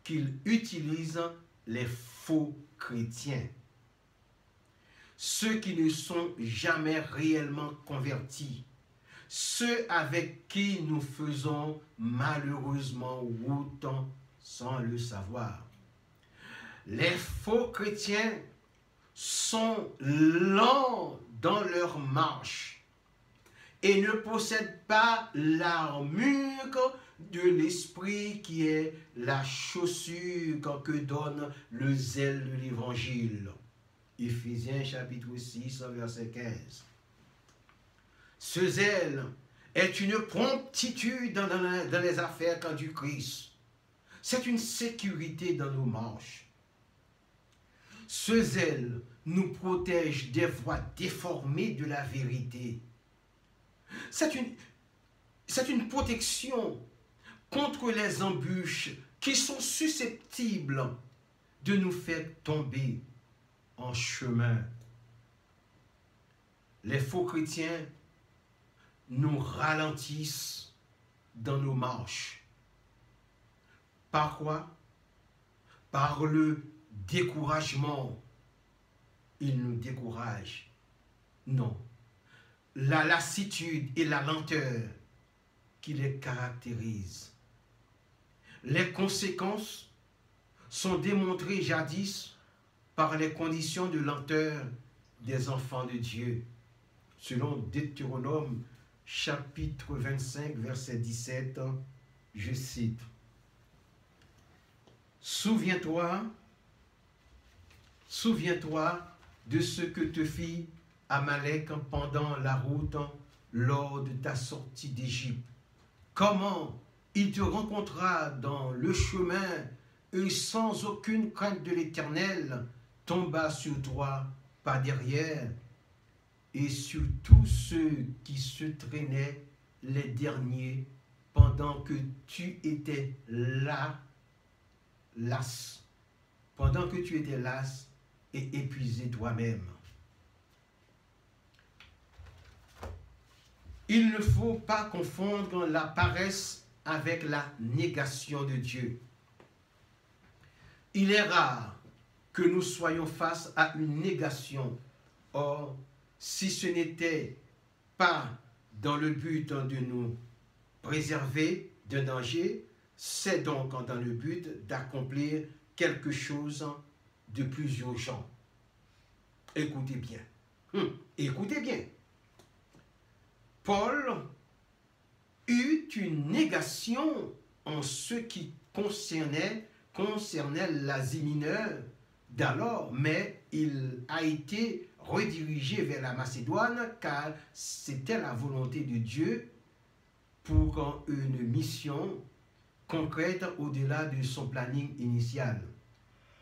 A: qu'ils utilisent les faux chrétiens. Ceux qui ne sont jamais réellement convertis, ceux avec qui nous faisons malheureusement route sans le savoir. Les faux chrétiens sont lents dans leur marche et ne possèdent pas l'armure de l'esprit qui est la chaussure que donne le zèle de l'évangile. Éphésiens chapitre 6, verset 15. Ce zèle est une promptitude dans les affaires du Christ. C'est une sécurité dans nos marches. Ce zèle nous protège des voies déformées de la vérité. C'est une protection contre les embûches qui sont susceptibles de nous faire tomber en chemin. Les faux chrétiens nous ralentissent dans nos marches. Par quoi? Par le découragement. Ils nous découragent. Non. La lassitude et la lenteur qui les caractérisent. Les conséquences sont démontrées jadis par les conditions de lenteur des enfants de Dieu. Selon Deutéronome chapitre 25, verset 17, je cite. Souviens-toi de ce que te fit Amalek pendant la route lors de ta sortie d'Égypte. Comment il te rencontra dans le chemin et sans aucune crainte de l'Éternel tomba sur toi par derrière et sur tous ceux qui se traînaient les derniers pendant que tu étais là, las, pendant que tu étais las et épuisé toi-même. Il ne faut pas confondre la paresse avec la négation de Dieu. Il est rare que nous soyons face à une négation. Or, si ce n'était pas dans le but de nous préserver d'un danger, c'est donc dans le but d'accomplir quelque chose de plus urgent. Écoutez bien. Écoutez bien. Paul eut une négation en ce qui concernait l'Asie mineure d'alors, mais il a été redirigé vers la Macédoine car c'était la volonté de Dieu pour une mission concrète au-delà de son planning initial.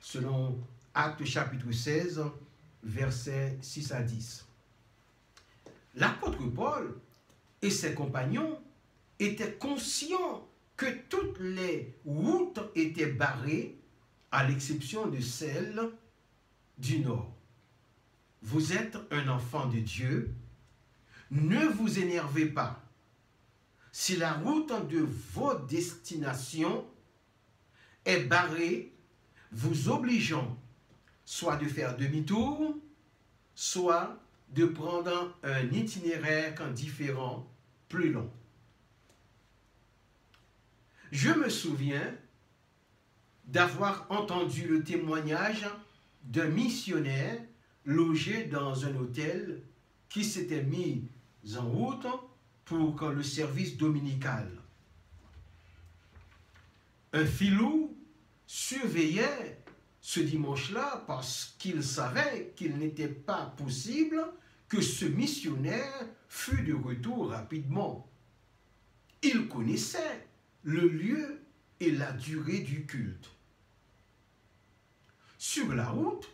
A: Selon Actes chapitre 16, versets 6 à 10. L'apôtre Paul et ses compagnons étaient conscients que toutes les routes étaient barrées à l'exception de celle du nord. Vous êtes un enfant de Dieu, ne vous énervez pas. Si la route de vos destinations est barrée, vous obligeant soit de faire demi-tour, soit de prendre un itinéraire différent, plus long. Je me souviens d'avoir entendu le témoignage d'un missionnaire logé dans un hôtel qui s'était mis en route pour le service dominical. Un filou surveillait ce dimanche-là parce qu'il savait qu'il n'était pas possible que ce missionnaire fut de retour rapidement. Il connaissait le lieu et la durée du culte. Sur la route,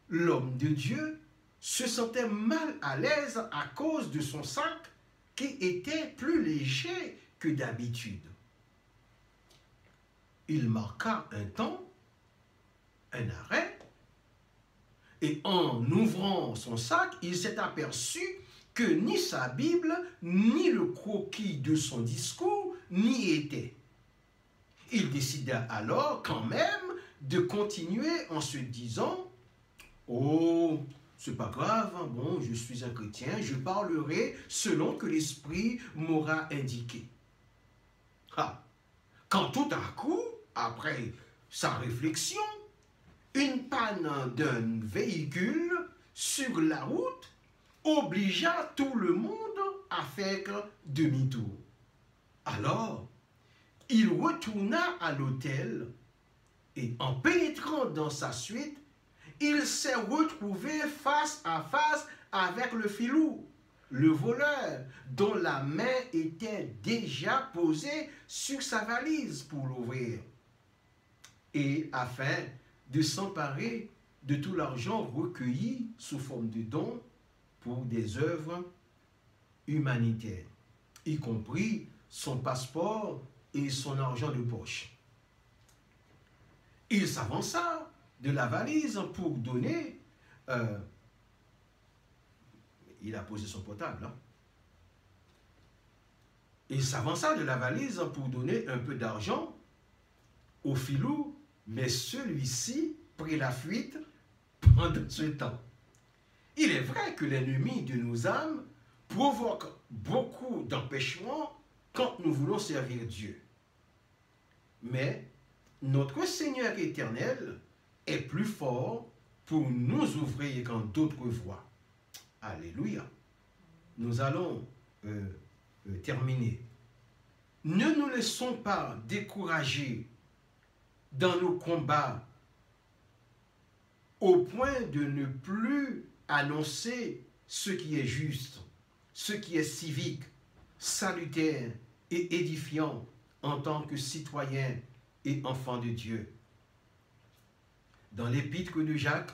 A: l'homme de Dieu se sentait mal à l'aise à cause de son sac qui était plus léger que d'habitude. Il marqua un temps, un arrêt, et en ouvrant son sac, il s'est aperçu que ni sa Bible, ni le croquis de son discours n'y étaient. Il décida alors quand même de continuer en se disant « Oh, c'est pas grave, hein, bon, je suis un chrétien, je parlerai selon que l'Esprit m'aura indiqué. » Ah, quand tout à coup, après sa réflexion, une panne d'un véhicule sur la route obligea tout le monde à faire demi-tour. Alors, il retourna à l'hôtel et en pénétrant dans sa suite, il s'est retrouvé face à face avec le filou, le voleur, dont la main était déjà posée sur sa valise pour l'ouvrir. Et afin de s'emparer de tout l'argent recueilli sous forme de dons pour des œuvres humanitaires, y compris son passeport et son argent de poche. Il s'avança de la valise pour donner... il a posé son portable. Hein? Il s'avança de la valise pour donner un peu d'argent au filou, mais celui-ci prit la fuite pendant ce temps. Il est vrai que l'ennemi de nos âmes provoque beaucoup d'empêchements quand nous voulons servir Dieu. Mais notre Seigneur éternel est plus fort pour nous ouvrir qu'en d'autres voies. Alléluia. Nous allons terminer. Ne nous laissons pas décourager dans nos combats au point de ne plus annoncer ce qui est juste, ce qui est civique, salutaire et édifiant en tant que citoyen et enfant de Dieu. Dans l'épître de Jacques,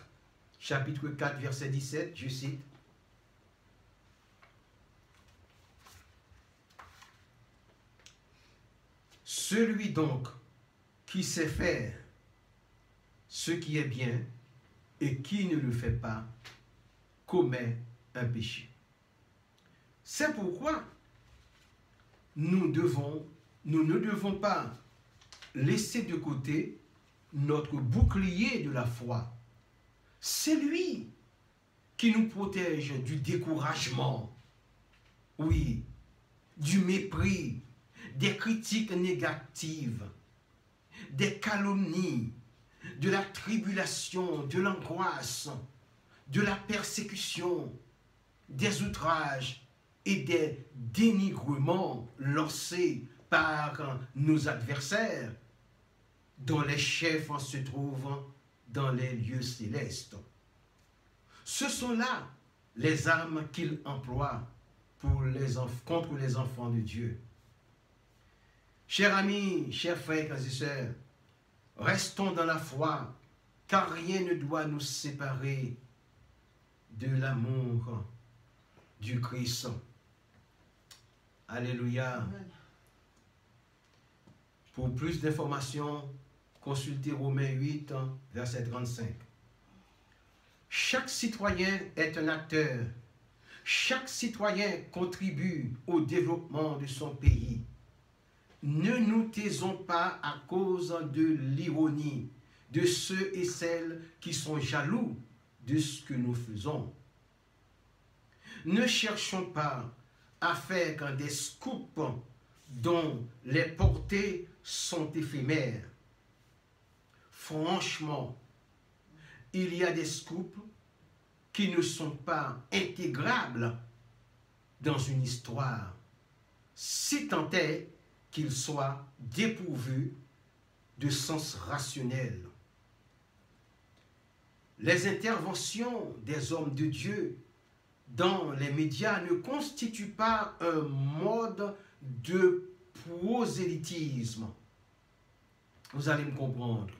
A: chapitre 4, verset 17, je cite, « Celui donc qui sait faire ce qui est bien et qui ne le fait pas, commet un péché. » C'est pourquoi nous ne devons pas laisser de côté notre bouclier de la foi. C'est lui qui nous protège du découragement, oui, du mépris, des critiques négatives, des calomnies, de la tribulation, de l'angoisse, de la persécution, des outrages et des dénigrements lancés par nos adversaires, dont les chefs se trouvent dans les lieux célestes. Ce sont là les armes qu'il emploie contre les enfants de Dieu. Chers amis, chers frères et sœurs, restons dans la foi, car rien ne doit nous séparer de l'amour du Christ. Alléluia. Amen. Pour plus d'informations, consultez Romains 8, verset 35. Chaque citoyen est un acteur. Chaque citoyen contribue au développement de son pays. Ne nous taisons pas à cause de l'ironie de ceux et celles qui sont jaloux de ce que nous faisons. Ne cherchons pas à faire des scoops dont les portées sont éphémères. Franchement, il y a des scoops qui ne sont pas intégrables dans une histoire, si tant est qu'ils soient dépourvus de sens rationnel. Les interventions des hommes de Dieu dans les médias ne constitue pas un mode de prosélytisme. Vous allez me comprendre.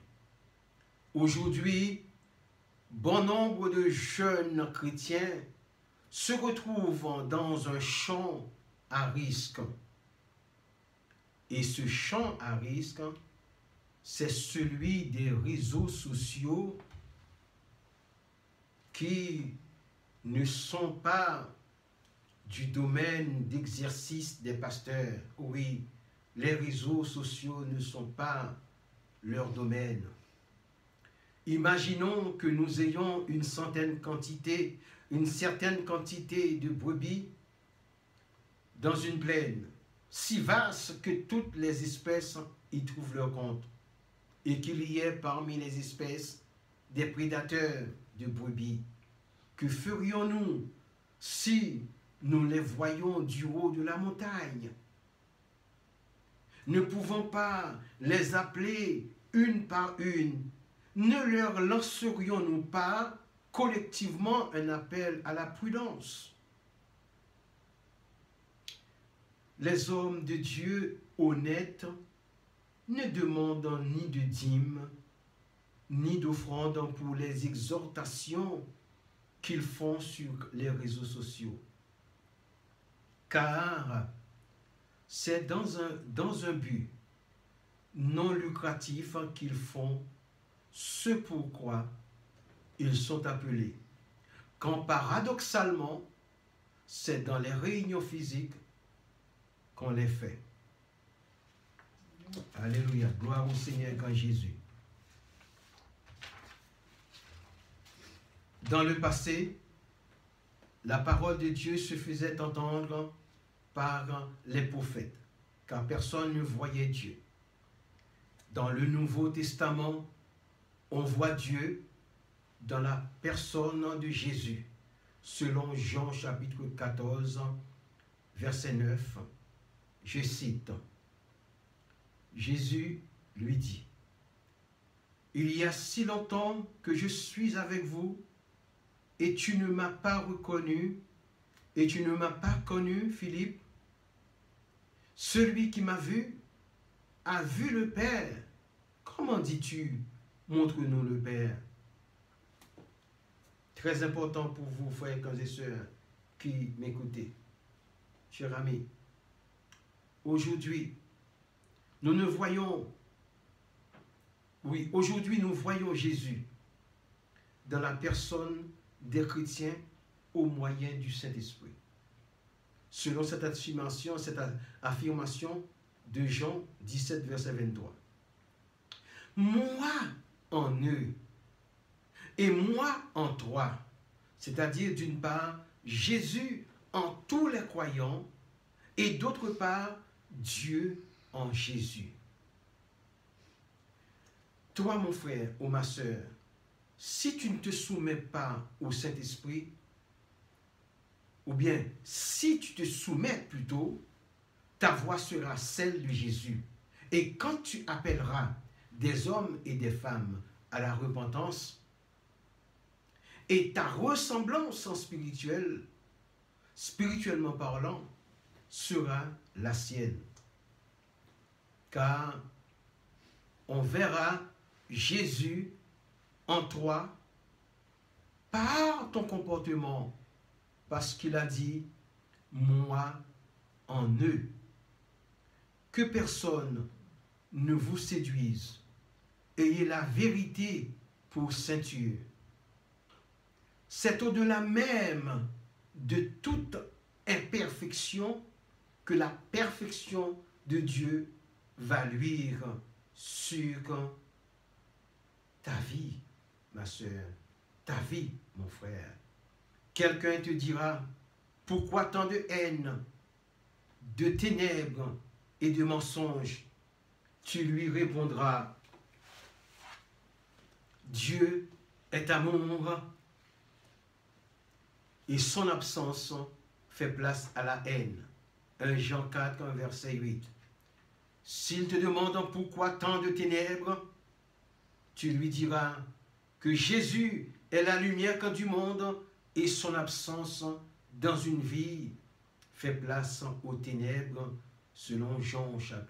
A: Aujourd'hui, bon nombre de jeunes chrétiens se retrouvent dans un champ à risque. Et ce champ à risque, c'est celui des réseaux sociaux qui ne sont pas du domaine d'exercice des pasteurs. Oui, les réseaux sociaux ne sont pas leur domaine. Imaginons que nous ayons une certaine quantité de brebis dans une plaine, si vaste que toutes les espèces y trouvent leur compte, et qu'il y ait parmi les espèces des prédateurs de brebis. Que ferions-nous si nous les voyons du haut de la montagne? Ne pouvons pas les appeler une par une. Ne leur lancerions-nous pas collectivement un appel à la prudence? Les hommes de Dieu honnêtes ne demandent ni de dîmes, ni d'offrandes pour les exhortations qu'ils font sur les réseaux sociaux. Car c'est dans un but non lucratif qu'ils font ce pourquoi ils sont appelés. Quand paradoxalement, c'est dans les réunions physiques qu'on les fait. Alléluia, gloire au Seigneur grand Jésus. Dans le passé, la parole de Dieu se faisait entendre par les prophètes, car personne ne voyait Dieu. Dans le Nouveau Testament, on voit Dieu dans la personne de Jésus, selon Jean chapitre 14, verset 9. Je cite, Jésus lui dit, « Il y a si longtemps que je suis avec vous, et tu ne m'as pas reconnu, et tu ne m'as pas connu, Philippe. Celui qui m'a vu a vu le Père. Comment dis-tu, montre-nous le Père? » Très important pour vous, frères et sœurs, qui m'écoutez. Chers amis, aujourd'hui, nous voyons Jésus dans la personne des chrétiens au moyen du Saint-Esprit. Selon cette affirmation de Jean 17, verset 23. Moi en eux et moi en toi, c'est-à-dire d'une part Jésus en tous les croyants et d'autre part Dieu en Jésus. Toi, mon frère ou ma sœur, si tu ne te soumets pas au Saint-Esprit, ou bien si tu te soumets plutôt, ta voix sera celle de Jésus. Et quand tu appelleras des hommes et des femmes à la repentance, et ta ressemblance spirituellement parlant, sera la sienne. Car on verra Jésus en toi par ton comportement, parce qu'il a dit « moi en eux ». Que personne ne vous séduise. Ayez la vérité pour ceinture. C'est au-delà même de toute imperfection que la perfection de Dieu va luire sur ta vie, ma soeur, ta vie, mon frère. Quelqu'un te dira, pourquoi tant de haine, de ténèbres et de mensonges? Tu lui répondras, Dieu est amour et son absence fait place à la haine. 1 Jean 4, verset 8. S'il te demande pourquoi tant de ténèbres, tu lui diras que Jésus est la lumière du monde et son absence dans une vie fait place aux ténèbres, selon Jean chapitre